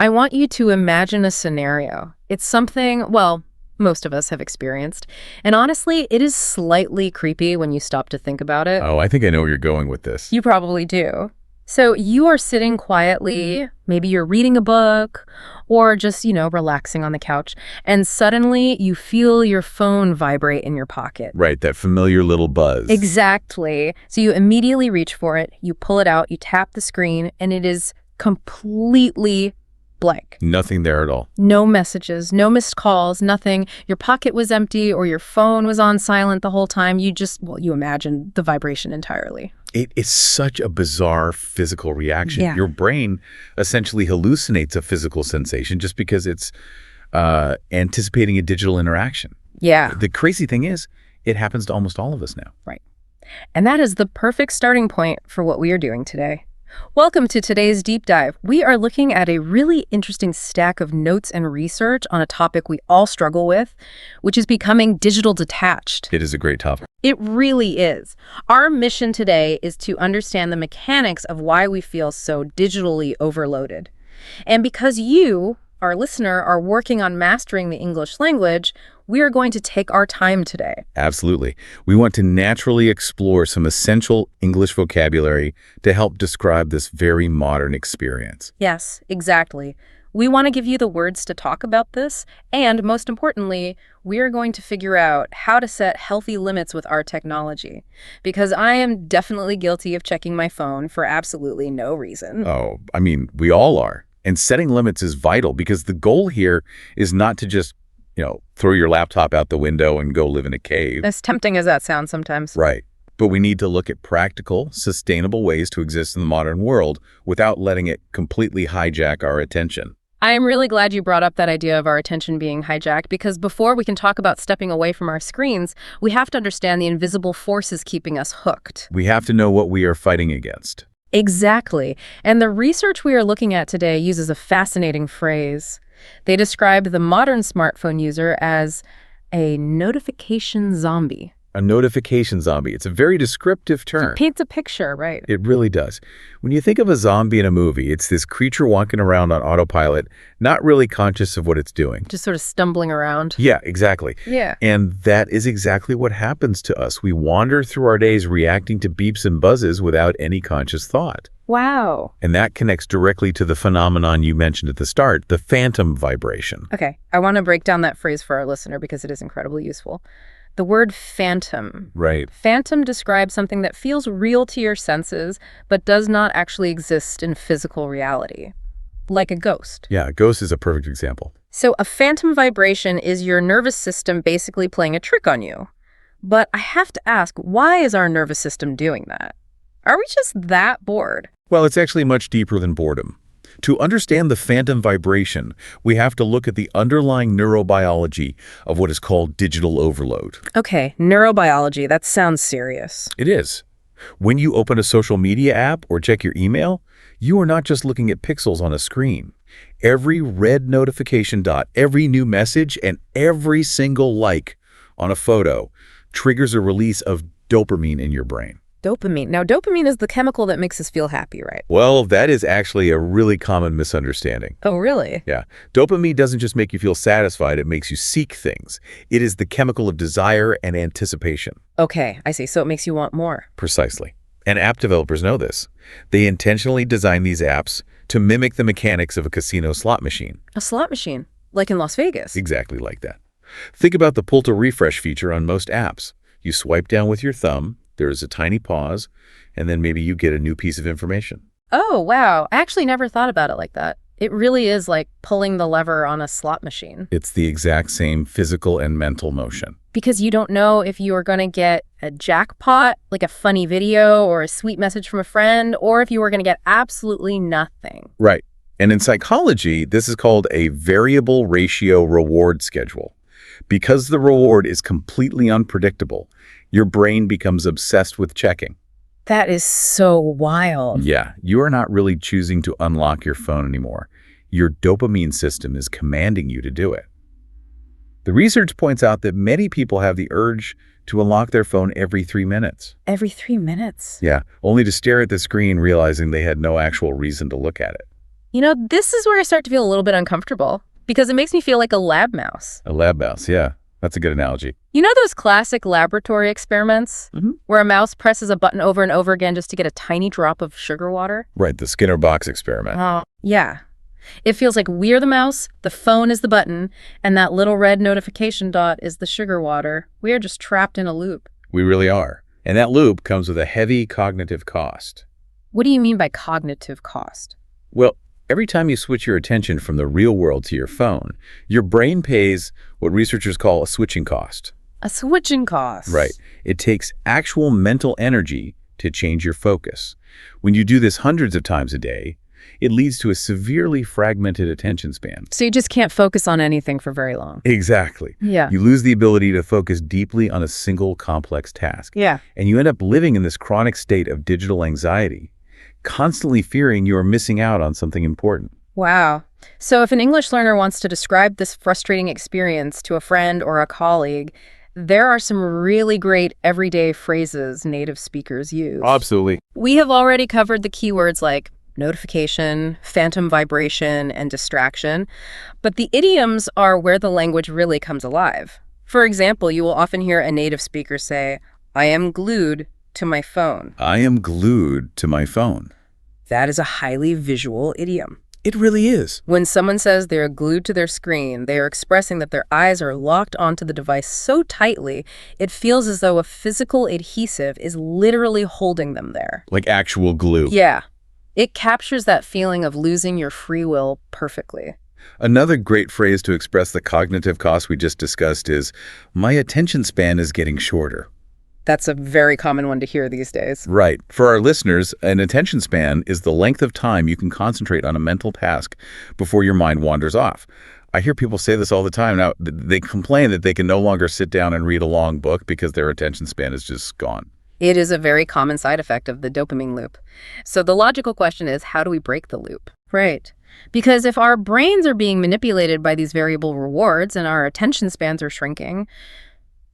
I want you to imagine a scenario. It's something, well, most of us have experienced. And honestly, it is slightly creepy when you stop to think about it. Oh, I think I know where you're going with this. You probably do. So you are sitting quietly, maybe you're reading a book or just, relaxing on the couch, and suddenly you feel your phone vibrate in your pocket. Right, that familiar little buzz. Exactly. So you immediately reach for it, you pull it out, you tap the screen, and it is completely blank. Nothing there at all. No messages, no missed calls, nothing. Your pocket was empty or your phone was on silent the whole time. You imagine the vibration entirely. It is such a bizarre physical reaction. Yeah. Your brain essentially hallucinates a physical sensation just because it's anticipating a digital interaction. Yeah. The crazy thing is, it happens to almost all of us now. Right. And that is the perfect starting point for what we are doing today. Welcome to today's deep dive. We are looking at a really interesting stack of notes and research on a topic we all struggle with, which is becoming digital detached. It is a great topic. It really is. Our mission today is to understand the mechanics of why we feel so digitally overloaded. And because you, our listener, are working on mastering the English language, we are going to take our time today. Absolutely. We want to naturally explore some essential English vocabulary to help describe this very modern experience. Yes, exactly. We want to give you the words to talk about this, and most importantly, we are going to figure out how to set healthy limits with our technology. Because I am definitely guilty of checking my phone for absolutely no reason. Oh, I mean, we all are. And setting limits is vital because the goal here is not to just throw your laptop out the window and go live in a cave. As tempting as that sounds sometimes. Right. But we need to look at practical, sustainable ways to exist in the modern world without letting it completely hijack our attention. I am really glad you brought up that idea of our attention being hijacked, because before we can talk about stepping away from our screens, we have to understand the invisible forces keeping us hooked. We have to know what we are fighting against. Exactly. And the research we are looking at today uses a fascinating phrase. They describe the modern smartphone user as a notification zombie. A notification zombie. It's a very descriptive term. It paints a picture, right? It really does. When you think of a zombie in a movie, it's this creature walking around on autopilot, not really conscious of what it's doing. Just sort of stumbling around. Yeah, exactly. Yeah. And that is exactly what happens to us. We wander through our days reacting to beeps and buzzes without any conscious thought. Wow. And that connects directly to the phenomenon you mentioned at the start, the phantom vibration. Okay, I want to break down that phrase for our listener because it is incredibly useful. The word phantom. Right. Phantom describes something that feels real to your senses, but does not actually exist in physical reality. Like a ghost. Yeah, a ghost is a perfect example. So a phantom vibration is your nervous system basically playing a trick on you. But I have to ask, why is our nervous system doing that? Are we just that bored? Well, it's actually much deeper than boredom. To understand the phantom vibration, we have to look at the underlying neurobiology of what is called digital overload. Okay, neurobiology, that sounds serious. It is. When you open a social media app or check your email, you are not just looking at pixels on a screen. Every red notification dot, every new message, and every single like on a photo triggers a release of dopamine in your brain. Dopamine. Now, dopamine is the chemical that makes us feel happy, right? Well, that is actually a really common misunderstanding. Oh, really? Yeah. Dopamine doesn't just make you feel satisfied, it makes you seek things. It is the chemical of desire and anticipation. Okay, I see. So it makes you want more. Precisely. And app developers know this. They intentionally design these apps to mimic the mechanics of a casino slot machine. A slot machine, like in Las Vegas. Exactly like that. Think about the pull to refresh feature on most apps. You swipe down with your thumb, there is a tiny pause, and then maybe you get a new piece of information. Oh, wow. I actually never thought about it like that. It really is like pulling the lever on a slot machine. It's the exact same physical and mental motion. Because you don't know if you are going to get a jackpot, like a funny video or a sweet message from a friend, or if you are going to get absolutely nothing. Right. And in psychology, this is called a variable ratio reward schedule. Because the reward is completely unpredictable, your brain becomes obsessed with checking. That is so wild. Yeah, you are not really choosing to unlock your phone anymore. Your dopamine system is commanding you to do it. The research points out that many people have the urge to unlock their phone every 3 minutes. Every 3 minutes? Yeah, only to stare at the screen realizing they had no actual reason to look at it. This is where I start to feel a little bit uncomfortable because it makes me feel like a lab mouse. A lab mouse, yeah. That's a good analogy. You know those classic laboratory experiments where a mouse presses a button over and over again just to get a tiny drop of sugar water? Right, the Skinner box experiment. Oh, yeah. It feels like we're the mouse, the phone is the button, and that little red notification dot is the sugar water. We are just trapped in a loop. We really are. And that loop comes with a heavy cognitive cost. What do you mean by cognitive cost? Well, every time you switch your attention from the real world to your phone, your brain pays what researchers call a switching cost. A switching cost. Right. It takes actual mental energy to change your focus. When you do this hundreds of times a day, it leads to a severely fragmented attention span. So you just can't focus on anything for very long. Exactly. Yeah. You lose the ability to focus deeply on a single complex task. Yeah. And you end up living in this chronic state of digital anxiety, constantly fearing you are missing out on something important. Wow. So if an English learner wants to describe this frustrating experience to a friend or a colleague, there are some really great everyday phrases native speakers use. Absolutely. We have already covered the keywords like notification, phantom vibration, and distraction, but the idioms are where the language really comes alive. For example, you will often hear a native speaker say, "I am glued to my phone." I am glued to my phone. That is a highly visual idiom. It really is. When someone says they're glued to their screen, they are expressing that their eyes are locked onto the device so tightly, it feels as though a physical adhesive is literally holding them there. Like actual glue. Yeah. It captures that feeling of losing your free will perfectly. Another great phrase to express the cognitive cost we just discussed is, my attention span is getting shorter. That's a very common one to hear these days. Right. For our listeners, an attention span is the length of time you can concentrate on a mental task before your mind wanders off. I hear people say this all the time. Now, they complain that they can no longer sit down and read a long book because their attention span is just gone. It is a very common side effect of the dopamine loop. So the logical question is, how do we break the loop? Right. Because if our brains are being manipulated by these variable rewards and our attention spans are shrinking,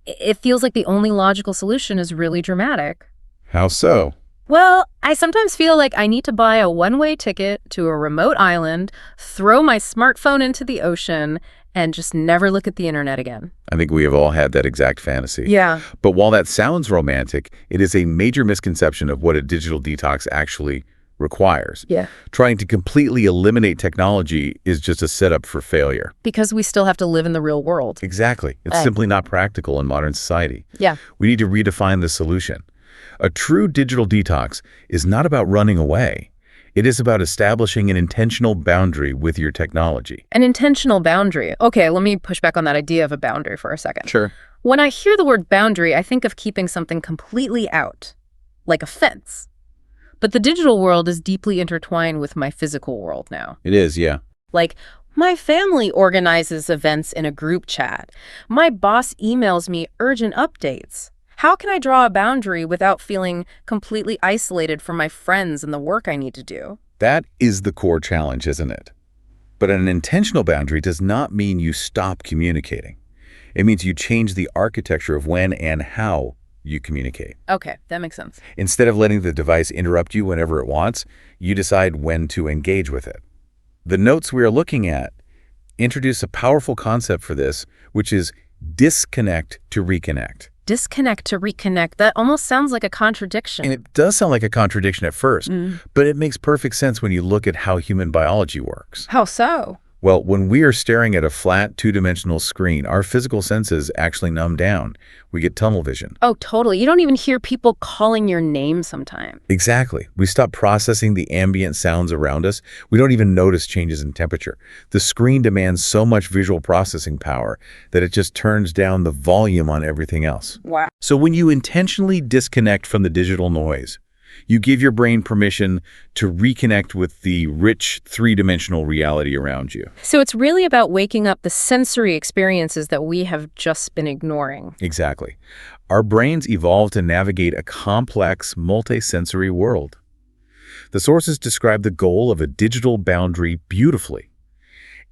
it feels like the only logical solution is really dramatic. How so? Well, I sometimes feel like I need to buy a one-way ticket to a remote island, throw my smartphone into the ocean, and just never look at the internet again. I think we have all had that exact fantasy. Yeah. But while that sounds romantic, it is a major misconception of what a digital detox actually requires. Yeah. Trying to completely eliminate technology is just a setup for failure. Because we still have to live in the real world. Exactly. It's simply not practical in modern society. Yeah. We need to redefine the solution. A true digital detox is not about running away. It is about establishing an intentional boundary with your technology. An intentional boundary. Okay, let me push back on that idea of a boundary for a second. Sure. When I hear the word boundary, I think of keeping something completely out, like a fence. But the digital world is deeply intertwined with my physical world now. It is, yeah. Like, my family organizes events in a group chat. My boss emails me urgent updates. How can I draw a boundary without feeling completely isolated from my friends and the work I need to do? That is the core challenge, isn't it? But an intentional boundary does not mean you stop communicating. It means you change the architecture of when and how you communicate. Okay, that makes sense. Instead of letting the device interrupt you whenever it wants, you decide when to engage with it. The notes we are looking at introduce a powerful concept for this, which is disconnect to reconnect. Disconnect to reconnect. That almost sounds like a contradiction. And it does sound like a contradiction at first, but it makes perfect sense when you look at how human biology works. How so? Well, when we are staring at a flat, two-dimensional screen, our physical senses actually numb down. We get tunnel vision. Oh, totally. You don't even hear people calling your name sometimes. Exactly. We stop processing the ambient sounds around us. We don't even notice changes in temperature. The screen demands so much visual processing power that it just turns down the volume on everything else. Wow. So when you intentionally disconnect from the digital noise, you give your brain permission to reconnect with the rich three-dimensional reality around you. So it's really about waking up the sensory experiences that we have just been ignoring. Exactly. Our brains evolved to navigate a complex, multisensory world. The sources describe the goal of a digital boundary beautifully.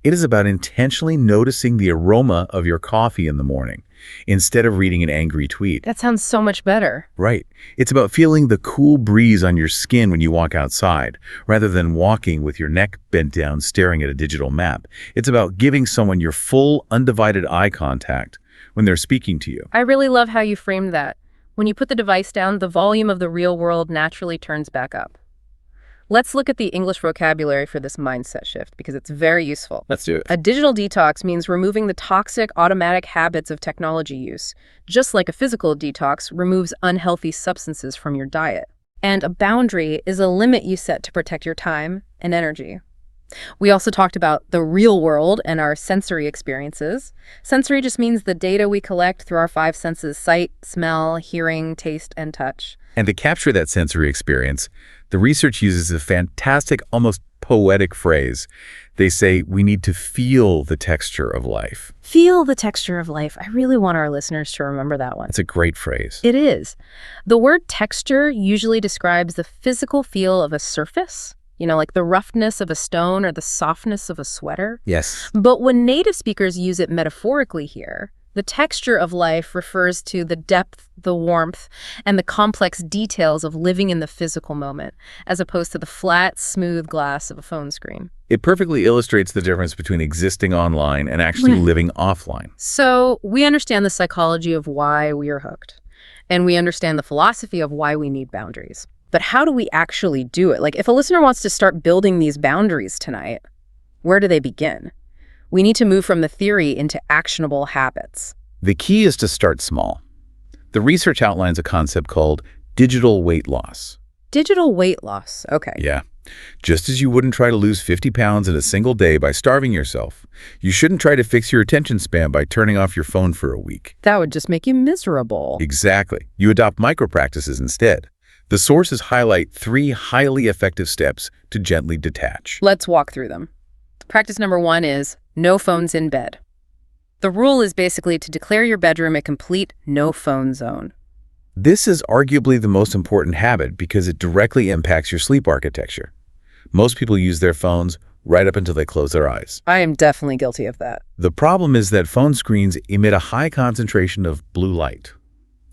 It is about intentionally noticing the aroma of your coffee in the morning instead of reading an angry tweet. That sounds so much better. Right. It's about feeling the cool breeze on your skin when you walk outside, rather than walking with your neck bent down staring at a digital map. It's about giving someone your full, undivided eye contact when they're speaking to you. I really love how you framed that. When you put the device down, the volume of the real world naturally turns back up. Let's look at the English vocabulary for this mindset shift because it's very useful. Let's do it. A digital detox means removing the toxic automatic habits of technology use, just like a physical detox removes unhealthy substances from your diet. And a boundary is a limit you set to protect your time and energy. We also talked about the real world and our sensory experiences. Sensory just means the data we collect through our five senses: sight, smell, hearing, taste, and touch. And to capture that sensory experience, the research uses a fantastic, almost poetic phrase. They say we need to feel the texture of life. Feel the texture of life. I really want our listeners to remember that one. It's a great phrase. It is. The word texture usually describes the physical feel of a surface, like the roughness of a stone or the softness of a sweater. Yes. But when native speakers use it metaphorically here, the texture of life refers to the depth, the warmth, and the complex details of living in the physical moment, as opposed to the flat, smooth glass of a phone screen. It perfectly illustrates the difference between existing online and actually living offline. So we understand the psychology of why we are hooked, and we understand the philosophy of why we need boundaries. But how do we actually do it? Like, if a listener wants to start building these boundaries tonight, where do they begin? We need to move from the theory into actionable habits. The key is to start small. The research outlines a concept called digital weight loss. Digital weight loss. Okay. Yeah. Just as you wouldn't try to lose 50 pounds in a single day by starving yourself, you shouldn't try to fix your attention span by turning off your phone for a week. That would just make you miserable. Exactly. You adopt micro practices instead. The sources highlight 3 highly effective steps to gently detach. Let's walk through them. Practice number 1 is no phones in bed. The rule is basically to declare your bedroom a complete no-phone zone. This is arguably the most important habit because it directly impacts your sleep architecture. Most people use their phones right up until they close their eyes. I am definitely guilty of that. The problem is that phone screens emit a high concentration of blue light.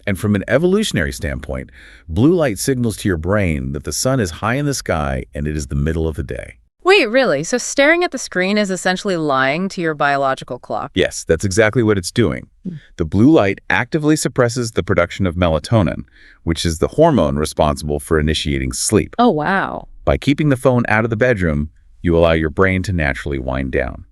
And from an evolutionary standpoint, blue light signals to your brain that the sun is high in the sky and it is the middle of the day. Wait, really? So staring at the screen is essentially lying to your biological clock? Yes, that's exactly what it's doing. The blue light actively suppresses the production of melatonin, which is the hormone responsible for initiating sleep. Oh, wow. By keeping the phone out of the bedroom, you allow your brain to naturally wind down.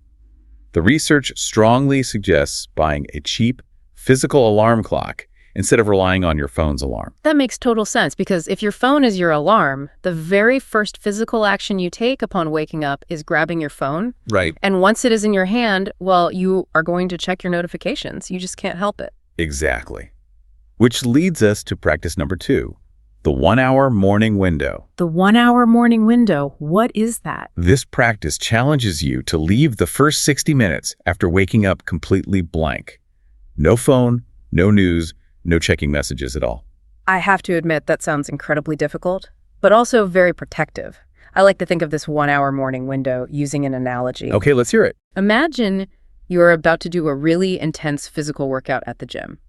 The research strongly suggests buying a cheap, physical alarm clock instead of relying on your phone's alarm. That makes total sense because if your phone is your alarm, the very first physical action you take upon waking up is grabbing your phone. Right. And once it is in your hand, well, you are going to check your notifications. You just can't help it. Exactly. Which leads us to practice number 2, the 1-hour morning window. The 1-hour morning window, what is that? This practice challenges you to leave the first 60 minutes after waking up completely blank. No phone, no news, no checking messages at all. I have to admit that sounds incredibly difficult, but also very protective. I like to think of this 1-hour morning window using an analogy. Okay, let's hear it. Imagine you're about to do a really intense physical workout at the gym.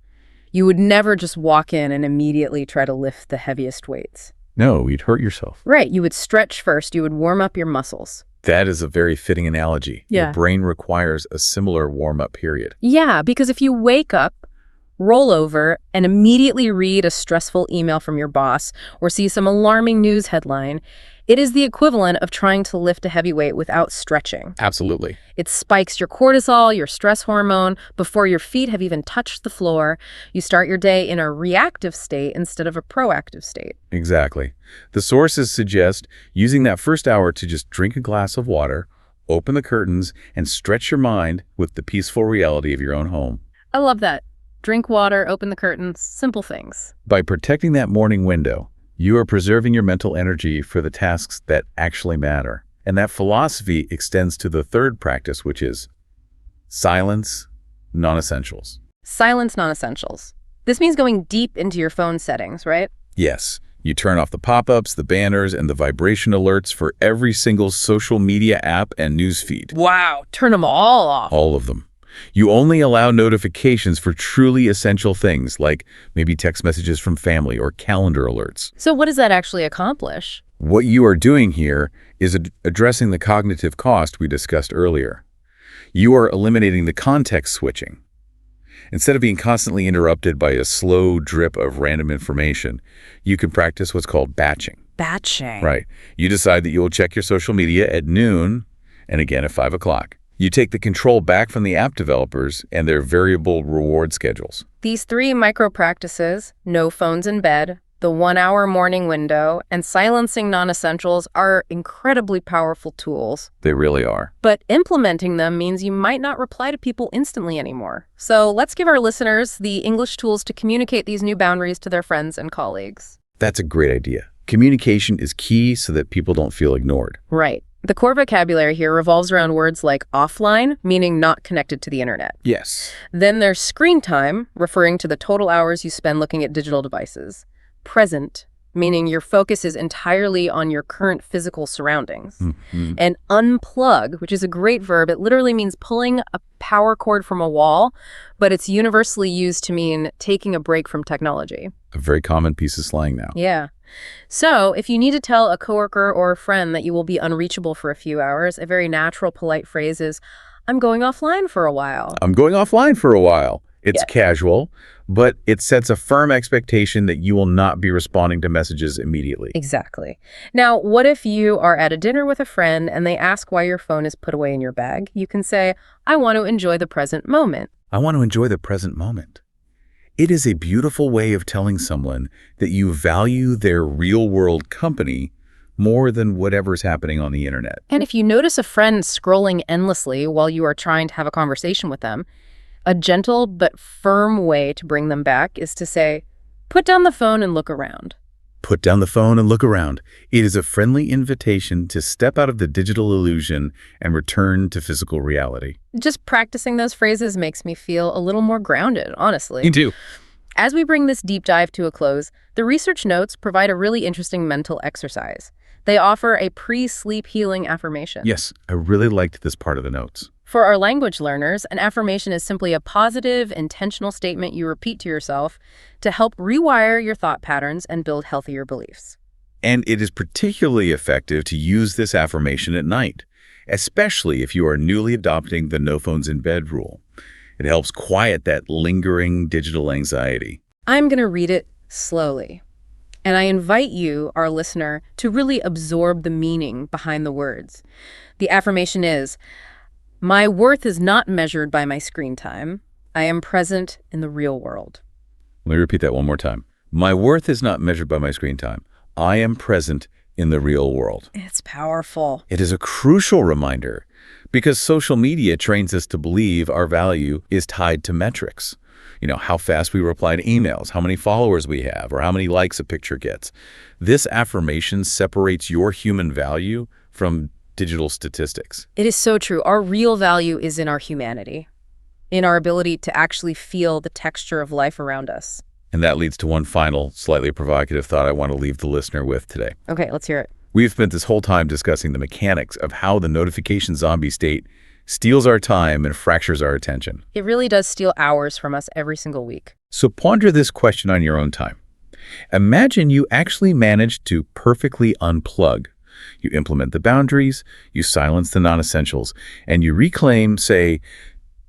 You would never just walk in and immediately try to lift the heaviest weights. No, you'd hurt yourself. Right, you would stretch first, you would warm up your muscles. That is a very fitting analogy. Yeah. Your brain requires a similar warm-up period. Yeah, because if you wake up, roll over, and immediately read a stressful email from your boss or see some alarming news headline, it is the equivalent of trying to lift a heavy weight without stretching. Absolutely. It spikes your cortisol, your stress hormone, before your feet have even touched the floor. You start your day in a reactive state instead of a proactive state. Exactly. The sources suggest using that first hour to just drink a glass of water, open the curtains, and stretch your mind with the peaceful reality of your own home. I love that. Drink water, open the curtains, simple things. By protecting that morning window, you are preserving your mental energy for the tasks that actually matter. And that philosophy extends to the third practice, which is silence, non-essentials. Silence non-essentials. This means going deep into your phone settings, right? Yes, You turn off the pop-ups, the banners, and the vibration alerts for every single social media app and news feed. Wow, turn them all off. All of them. You only allow notifications for truly essential things, like maybe text messages from family or calendar alerts. So what does that actually accomplish? What you are doing here is addressing the cognitive cost we discussed earlier. You are eliminating the context switching. Instead of being constantly interrupted by a slow drip of random information, you can practice what's called batching. Batching. Right. You decide that you will check your social media at noon and again at 5 o'clock. You take the control back from the app developers and their variable reward schedules. These 3 micro practices, no phones in bed, the 1-hour morning window, and silencing non-essentials are incredibly powerful tools. They really are. But implementing them means you might not reply to people instantly anymore. So let's give our listeners the English tools to communicate these new boundaries to their friends and colleagues. That's a great idea. Communication is key so that people don't feel ignored. Right. The core vocabulary here revolves around words like offline, meaning not connected to the internet. Yes. Then there's screen time, referring to the total hours you spend looking at digital devices. Present, meaning your focus is entirely on your current physical surroundings. Mm-hmm. And unplug, which is a great verb. It literally means pulling a power cord from a wall, but it's universally used to mean taking a break from technology. A very common piece of slang now. Yeah. So if you need to tell a coworker or a friend that you will be unreachable for a few hours, a very natural, polite phrase is, I'm going offline for a while. I'm going offline for a while. It's Yeah. casual, but it sets a firm expectation that you will not be responding to messages immediately. Exactly. Now, what if you are at a dinner with a friend and they ask why your phone is put away in your bag? You can say, I want to enjoy the present moment. I want to enjoy the present moment. It is a beautiful way of telling someone that you value their real-world company more than whatever's happening on the internet. And if you notice a friend scrolling endlessly while you are trying to have a conversation with them, a gentle but firm way to bring them back is to say, put down the phone and look around. Put down the phone and look around. It is a friendly invitation to step out of the digital illusion and return to physical reality. Just practicing those phrases makes me feel a little more grounded, honestly. Me too. As we bring this deep dive to a close, the research notes provide a really interesting mental exercise. They offer a pre-sleep healing affirmation. Yes, I really liked this part of the notes. For our language learners, an affirmation is simply a positive, intentional statement you repeat to yourself to help rewire your thought patterns and build healthier beliefs. And it is particularly effective to use this affirmation at night, especially if you are newly adopting the no phones in bed rule. It helps quiet that lingering digital anxiety. I'm going to read it slowly. And I invite you, our listener, to really absorb the meaning behind the words. The affirmation is, my worth is not measured by my screen time. I am present in the real world. Let me repeat that one more time. My worth is not measured by my screen time. I am present in the real world. It's powerful. It is a crucial reminder because social media trains us to believe our value is tied to metrics. You know, how fast we reply to emails, how many followers we have, or how many likes a picture gets. This affirmation separates your human value from digital statistics. It is so true. Our real value is in our humanity, in our ability to actually feel the texture of life around us. And that leads to one final, slightly provocative thought I want to leave the listener with today. Okay, let's hear it. We've spent this whole time discussing the mechanics of how the notification zombie state steals our time and fractures our attention. It really does steal hours from us every single week. So ponder this question on your own time. Imagine you actually managed to perfectly unplug. You implement the boundaries, you silence the non-essentials, and you reclaim, say,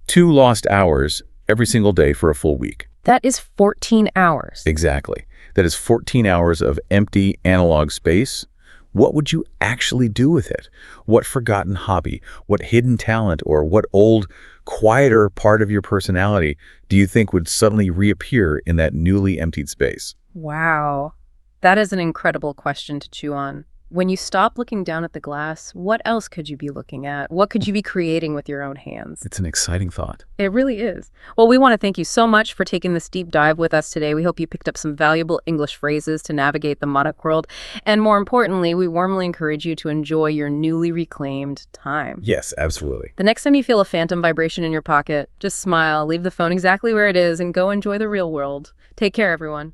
2 lost hours every single day for a full week. That is 14 hours. Exactly. That is 14 hours of empty analog space. What would you actually do with it? What forgotten hobby, what hidden talent, or what old, quieter part of your personality do you think would suddenly reappear in that newly emptied space? Wow. That is an incredible question to chew on. When you stop looking down at the glass, what else could you be looking at? What could you be creating with your own hands? It's an exciting thought. It really is. Well, we want to thank you so much for taking this deep dive with us today. We hope you picked up some valuable English phrases to navigate the modern world. And more importantly, we warmly encourage you to enjoy your newly reclaimed time. Yes, absolutely. The next time you feel a phantom vibration in your pocket, just smile, leave the phone exactly where it is, and go enjoy the real world. Take care, everyone.